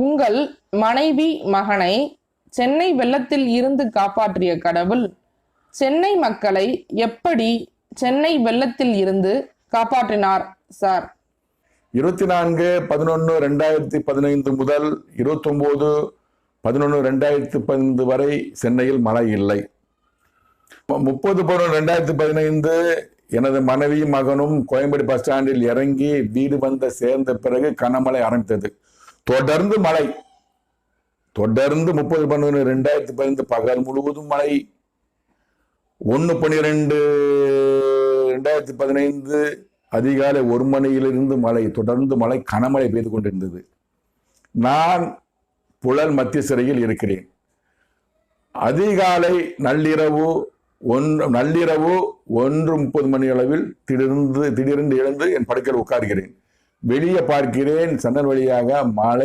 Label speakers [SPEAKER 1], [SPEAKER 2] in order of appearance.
[SPEAKER 1] உங்கள் மனைவி மகனை சென்னை வெள்ளத்தில் இருந்து காப்பாற்றிய கடவுள் சென்னை மக்களை எப்படி சென்னை வெள்ளத்தில் இருந்து காப்பாற்றினார் சார்?
[SPEAKER 2] 24/11/2015 முதல் 29/11/2015 வரை சென்னையில் மழை இல்லை. 30/11/2015 எனது மனைவியும் மகனும் கோயம்பேடு பஸ் ஸ்டாண்டில் இறங்கி வீடு வந்து சேர்ந்த பிறகு கனமழை ஆரம்பித்தது. தொடர்ந்து மழை, தொடர்ந்து 30/11/2015 பகல் முழுவதும் மழை. 1/12/2015 அதிகாலை 1 மணியிலிருந்து மழை, தொடர்ந்து மழை, கனமழை பெய்து கொண்டிருந்தது. நான் புழல் மத்திய சிறையில் இருக்கிறேன். அதிகாலை நள்ளிரவு 1:30 மணி அளவில் திடீரென்று எழுந்து என் படுக்கையில் உட்கார்கிறேன். வெளியே பார்க்கிறேன், சன்னல் வழியாக மழை